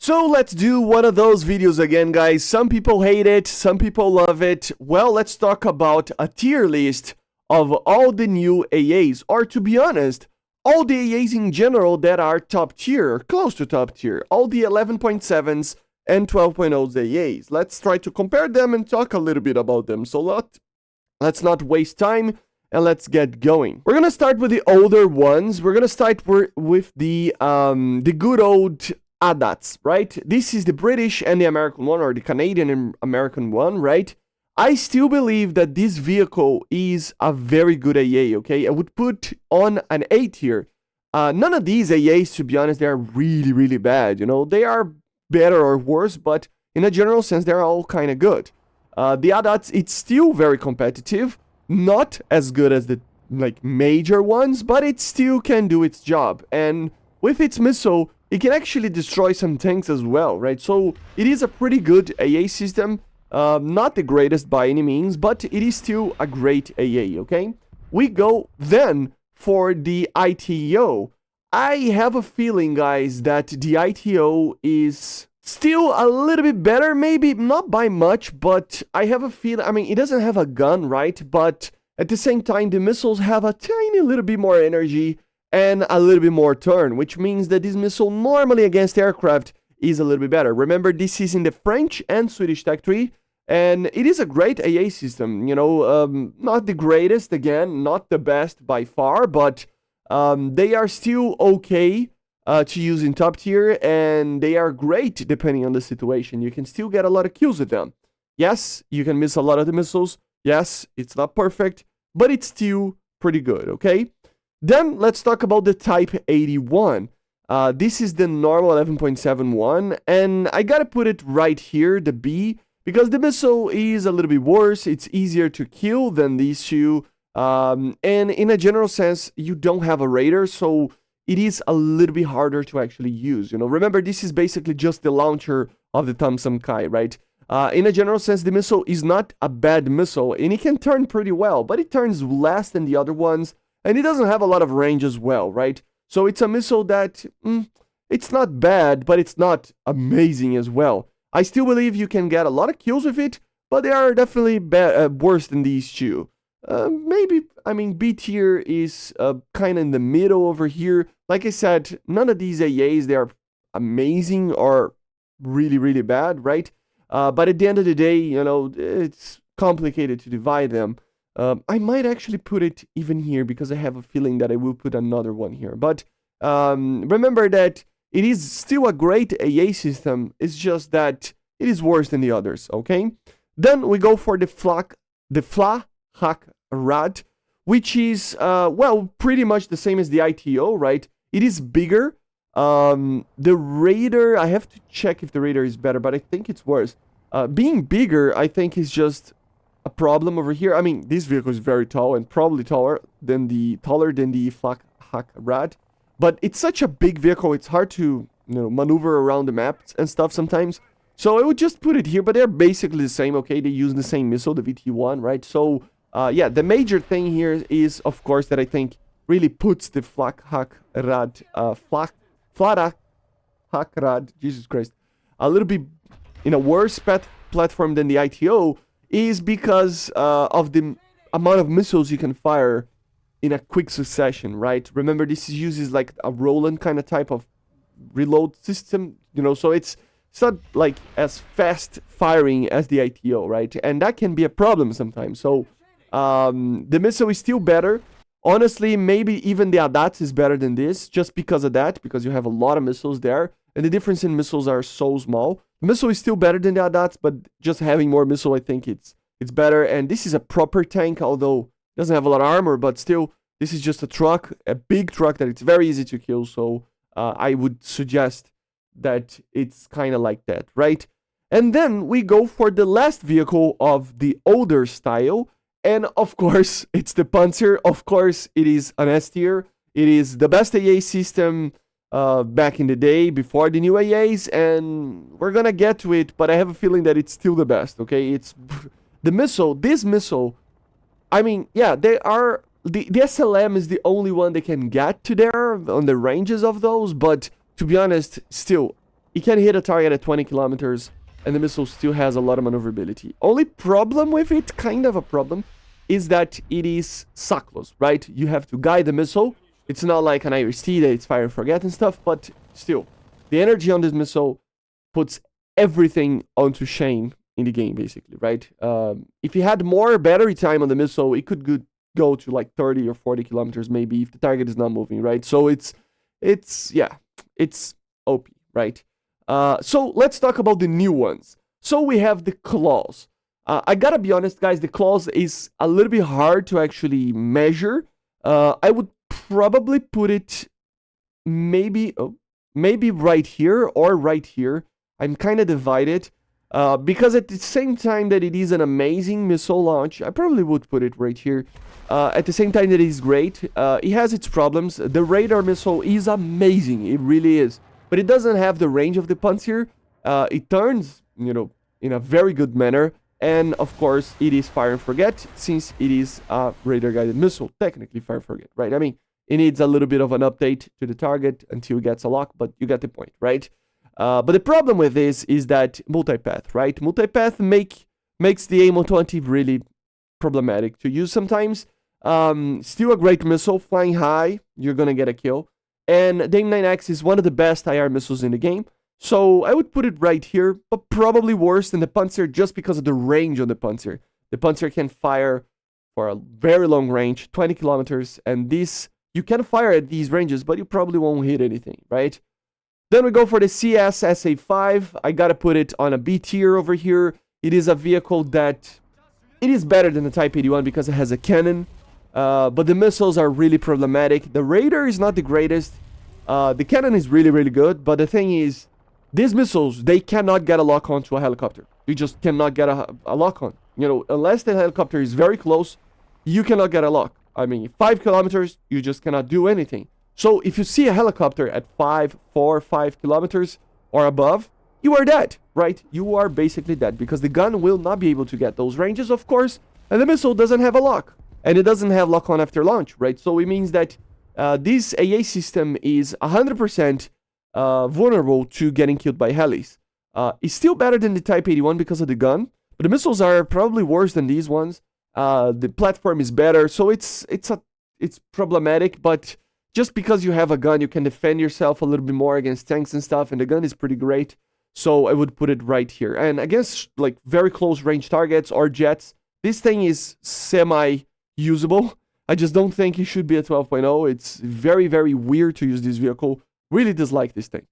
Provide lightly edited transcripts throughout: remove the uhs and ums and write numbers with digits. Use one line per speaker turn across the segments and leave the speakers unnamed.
So let's do one of those videos again, guys. Some people hate it, some people love it. Well, let's talk about a tier list of all the new AAs, or to be honest, all the AAs in general that are top tier, close to top tier, all the 11.7s and 12.0s AAs. Let's try to compare them and talk a little bit about them. So let's not waste time and let's get going. We're gonna start with the older ones. We're gonna start with the good old ADATS, right? This is the British and the American one, or the Canadian and American one, right? I still believe that this vehicle is a very good AA, okay? I would put on an A tier. None of these AAs, to be honest, they are really, really bad, you know? They are better or worse, but in a general sense, they're all kind of good. The ADATS, it's still very competitive. Not as good as the, like, major ones, but it still can do its job. And with its missile, it can actually destroy some tanks as well, right? So it is a pretty good AA system. Not the greatest by any means, but it is still a great AA, okay? We go then for the ITO. I have a feeling, guys, that the ITO is still a little bit better, maybe not by much, but I have a feeling, I mean, it doesn't have a gun, right? But at the same time, the missiles have a tiny little bit more energy and a little bit more turn, which means that this missile normally against aircraft is a little bit better. Remember, this is in the French and Swedish tech tree, and it is a great AA system, you know, not the greatest, again, not the best by far, but they are still okay to use in top tier, and they are great depending on the situation. You can still get a lot of kills with them. Yes, you can miss a lot of the missiles. Yes, it's not perfect, but it's still pretty good, okay? Then let's talk about the Type 81. This is the normal 11.71, and I gotta put it right here, the B, because the missile is a little bit worse. It's easier to kill than these two, and in a general sense, you don't have a radar, so it is a little bit harder to actually use. You know, remember, this is basically just the launcher of the Thompson Kai, right? In a general sense, the missile is not a bad missile, and it can turn pretty well, but it turns less than the other ones. And it doesn't have a lot of range as well, right? So it's a missile that, it's not bad, but it's not amazing as well. I still believe you can get a lot of kills with it, but they are definitely worse than these two. Maybe, I mean, B tier is kind of in the middle over here. Like I said, none of these AAs, they are amazing or really, really bad, right? But at the end of the day, you know, it's complicated to divide them. I might actually put it even here because I have a feeling that I will put another one here. But remember that it is still a great AA system. It's just that it is worse than the others, okay? Then we go for the FlakRakRad, which is, well, pretty much the same as the ITO, right? It is bigger. The radar, I have to check if the radar is better, but I think it's worse. Being bigger, I think, is just a problem over here. I mean, this vehicle is very tall and probably taller than the FlakRakRad, but it's such a big vehicle, it's hard to, you know, maneuver around the maps and stuff sometimes. So I would just put it here, but they're basically the same, okay? They use the same missile, the VT1, right? So, yeah, the major thing here is, of course, that I think really puts the FlakRakRad, FlakRakRad, Jesus Christ, a little bit in a worse platform than the ITO, is because of the amount of missiles you can fire in a quick succession, right? Remember, this uses like a Roland kind of type of reload system, you know, so it's not like as fast firing as the ITO, right? And that can be a problem sometimes. So the missile is still better. Honestly, maybe even the ADATS is better than this, just because of that, because you have a lot of missiles there, and the difference in missiles are so small. The missile is still better than the ADATS, but just having more missile, I think it's better. And this is a proper tank, although it doesn't have a lot of armor, but still, this is just a truck, a big truck that it's very easy to kill. So I would suggest that it's kind of like that, right? And then we go for the last vehicle of the older style. And of course, it's the Pantsir. Of course, it is an S tier. It is the best AA system back in the day, before the new AAs, and we're gonna get to it, but I have a feeling that it's still the best, okay? It's the missile, this missile, I mean, yeah, they are, the SLM is the only one they can get to there on the ranges of those, but to be honest, still, it can hit a target at 20 kilometers, and the missile still has a lot of maneuverability. Only problem with it, kind of a problem, is that it is sockless, right? You have to guide the missile. It's not like an IRIS-T that it's fire and forget and stuff, but still, the energy on this missile puts everything onto shame in the game, basically, right? If you had more battery time on the missile, it could go to like 30 or 40 kilometers maybe if the target is not moving, right? So it's OP, right? So let's talk about the new ones. So we have the claws. I gotta be honest, guys, the claws is a little bit hard to actually measure. I would probably put it maybe right here or right here. I'm kind of divided. Because at the same time that it is an amazing missile launch, I probably would put it right here. At the same time that it is great, it has its problems. The radar missile is amazing, it really is. But it doesn't have the range of the Pantsir. It turns, in a very good manner. And of course, it is fire and forget, since it is a radar-guided missile. Technically fire and forget, right? I mean, it needs a little bit of an update to the target until it gets a lock, but you get the point, right? But the problem with this is that multipath, right? Multipath makes the A120 really problematic to use sometimes. Still a great missile, flying high, you're gonna get a kill. And the M9X is one of the best IR missiles in the game. So I would put it right here, but probably worse than the Pantsir just because of the range on the Pantsir. The Pantsir can fire for a very long range, 20 kilometers, and this, you can fire at these ranges, but you probably won't hit anything, right? Then we go for the CS SA5. I gotta put it on a B tier over here. It is a vehicle that, it is better than the Type 81 because it has a cannon. But the missiles are really problematic. The radar is not the greatest. The cannon is really, really good. But the thing is, these missiles, they cannot get a lock on to a helicopter. You just cannot get a lock on. Unless the helicopter is very close, you cannot get a lock. I mean, 5 kilometers, you just cannot do anything. So if you see a helicopter at 4 or 5 kilometers or above, you are dead, right? You are basically dead because the gun will not be able to get those ranges, of course, and the missile doesn't have a lock. And it doesn't have lock on after launch, right? So it means that this AA system is 100% vulnerable to getting killed by helis. It's still better than the Type 81 because of the gun, but the missiles are probably worse than these ones. The platform is better, so it's problematic, but just because you have a gun, you can defend yourself a little bit more against tanks and stuff, and the gun is pretty great. So I would put it right here. And against like very close range targets or jets, this thing is semi-usable. I just don't think it should be a 12.0. It's very, very weird to use this vehicle. Really dislike this thing.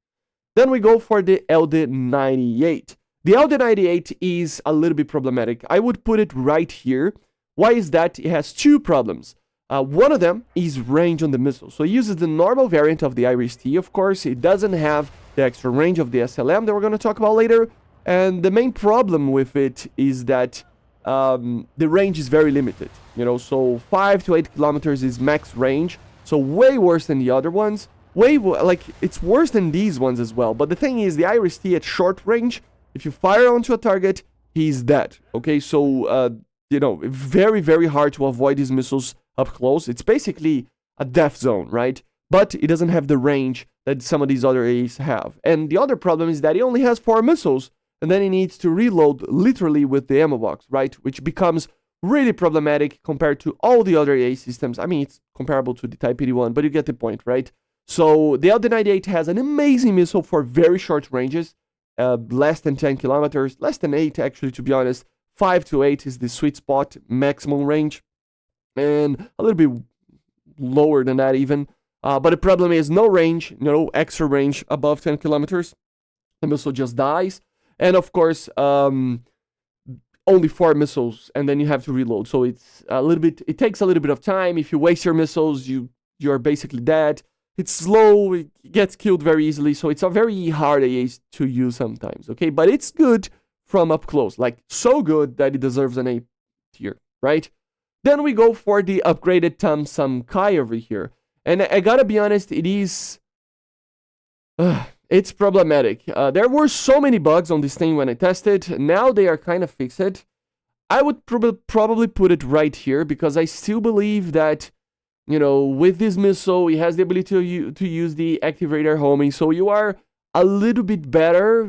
Then we go for the EldE 98. The EldE 98 is a little bit problematic. I would put it right here. Why is that? It has two problems. One of them is range on the missile. So it uses the normal variant of the IRIS-T, of course. It doesn't have the extra range of the SLM that we're going to talk about later. And the main problem with it is that the range is very limited. So 5 to 8 kilometers is max range. So way worse than the other ones. It's worse than these ones as well. But the thing is, the IRIS-T at short range, if you fire onto a target, he's dead. Okay, so, very, very hard to avoid these missiles up close. It's basically a death zone, right? But it doesn't have the range that some of these other A's have. And the other problem is that it only has 4 missiles, and then it needs to reload literally with the ammo box, right? Which becomes really problematic compared to all the other A systems. I mean, it's comparable to the Type 81, but you get the point, right? So the EldE 98 has an amazing missile for very short ranges, less than 10 kilometers, less than 8 actually, to be honest. 5 to 8 is the sweet spot, maximum range, and a little bit lower than that even. But the problem is no range, no extra range above 10 kilometers. The missile just dies. And of course, only 4 missiles, and then you have to reload. So it's it takes a little bit of time. If you waste your missiles, you're basically dead. It's slow, it gets killed very easily, so it's a very hard AA to use sometimes, okay? But it's good from up close, like so good that it deserves an A tier, right? Then we go for the upgraded SAM Kai over here. And I gotta be honest, it is... it's problematic. There were so many bugs on this thing when I tested. Now they are kind of fixed. I would probably put it right here because I still believe that, with this missile, it has the ability to use the active radar homing. So you are a little bit better,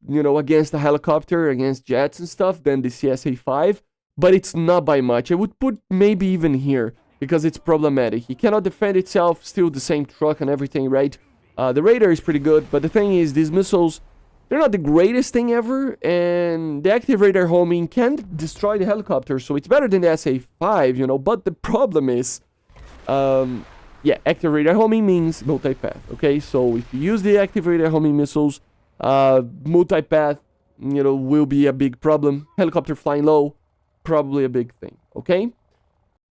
you know, against the helicopter, against jets and stuff than the CSA-5, but it's not by much. I would put maybe even here, because it's problematic. It cannot defend itself, still the same truck and everything, right? The radar is pretty good, but the thing is, these missiles, they're not the greatest thing ever, and the active radar homing can destroy the helicopter, so it's better than the SA-5, you know, but the problem is, yeah, active radar homing means multipath, okay? So if you use the active radar homing missiles, multipath, you know, will be a big problem. Helicopter flying low, probably a big thing, okay?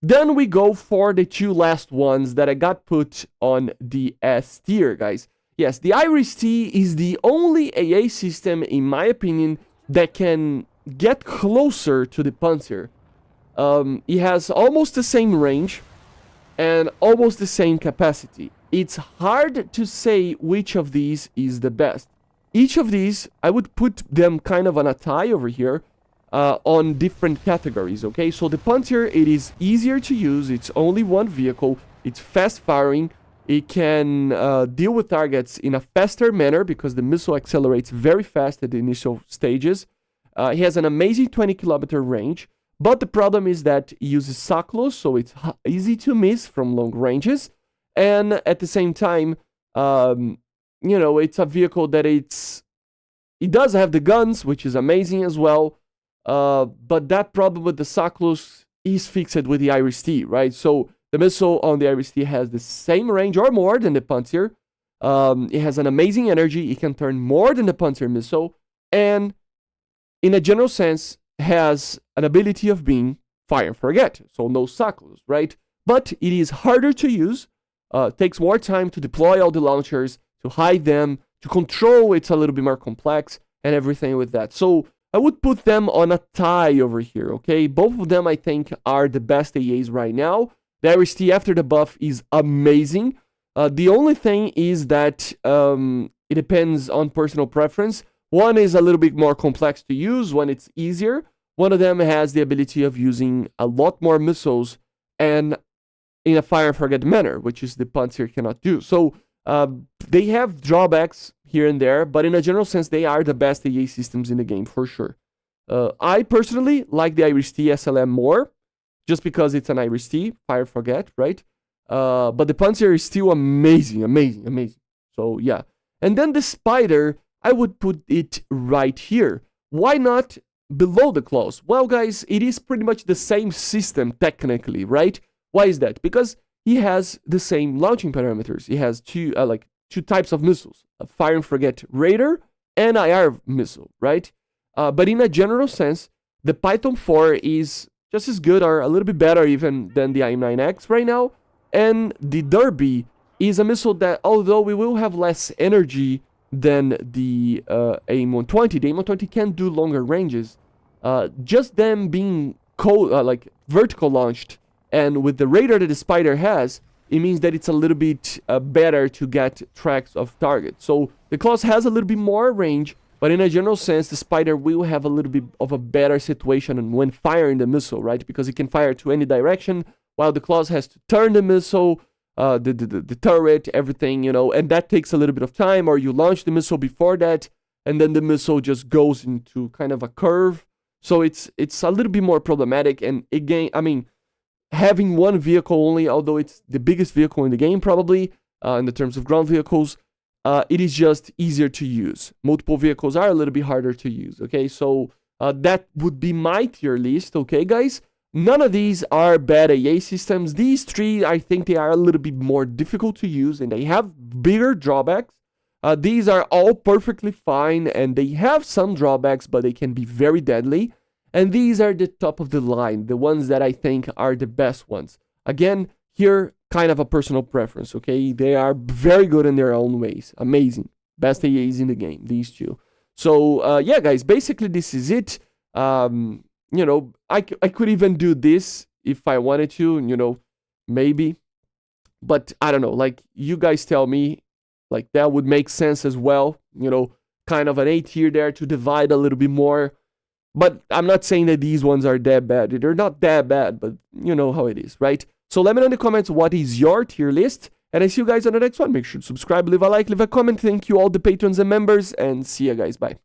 Then we go for the two last ones that I got put on the S tier, guys. Yes, the Iris-T is the only AA system, in my opinion, that can get closer to the Pantsir. It has almost the same range and almost the same capacity. It's hard to say which of these is the best. Each of these, I would put them kind of on a tie over here, on different categories, okay? So the Pantsir, it is easier to use, it's only one vehicle, it's fast firing, it can deal with targets in a faster manner because the missile accelerates very fast at the initial stages. It has an amazing 20-kilometer range, but the problem is that it uses SACLOS, so it's easy to miss from long ranges, and at the same time, you know, it's a vehicle that it does have the guns, which is amazing as well, but that problem with the SACLOS is fixed with the Iris-T, right? So the missile on the Iris-T has the same range or more than the Pantsir. It has an amazing energy. It can turn more than the Pantsir missile, and in a general sense, has an ability of being fire and forget, so no SACLOS, right? But it is harder to use, takes more time to deploy all the launchers, to hide them, to control, it's a little bit more complex, and everything with that. So I would put them on a tie over here, okay? Both of them, I think, are the best AAs right now. The Iris-T after the buff is amazing. The only thing is that it depends on personal preference. One is a little bit more complex to use, one it's easier. One of them has the ability of using a lot more missiles and in a fire and forget manner, which is the Pantsir cannot do. So they have drawbacks here and there, but in a general sense, they are the best AA systems in the game for sure. I personally like the Iris-T SLM more, just because it's an Iris-T, fire and forget, right? But the Pantsir is still amazing, amazing, amazing. So yeah. And then the Spider, I would put it right here. Why not below the claws? Well, guys, it is pretty much the same system technically, right? Why is that? Because he has the same launching parameters. He has two types of missiles, a fire and forget radar and IR missile, right? But in a general sense, the Python 4 is just as good or a little bit better even than the IM-9X right now. And the Derby is a missile that, although we will have less energy than the AIM-120. The AIM-120 can do longer ranges. Just them being vertical launched, and with the radar that the Spider has, it means that it's a little bit better to get tracks of targets. So the Claws has a little bit more range, but in a general sense, the Spider will have a little bit of a better situation when firing the missile, right? Because it can fire to any direction, while the Claws has to turn the missile, the turret, everything, you know, and that takes a little bit of time, or you launch the missile before that, and then the missile just goes into kind of a curve. So it's a little bit more problematic, and again, I mean, having one vehicle only, although it's the biggest vehicle in the game probably, in the terms of ground vehicles, it is just easier to use. Multiple vehicles are a little bit harder to use, okay? So that would be my tier list, okay, guys? None of these are bad AA systems. These three, I think they are a little bit more difficult to use, and they have bigger drawbacks. These are all perfectly fine, and they have some drawbacks, but they can be very deadly. And these are the top of the line, the ones that I think are the best ones. Again, here, kind of a personal preference, okay? They are very good in their own ways. Amazing. Best AAs in the game, these two. So, yeah, guys, basically this is it. You know, I could even do this if I wanted to, you know, maybe. But I don't know, like, you guys tell me, like, that would make sense as well. You know, kind of an A tier there to divide a little bit more. But I'm not saying that these ones are that bad. They're not that bad, but you know how it is, right? So let me know in the comments what is your tier list. And I see you guys on the next one. Make sure to subscribe, leave a like, leave a comment. Thank you all the patrons and members, and see you guys. Bye.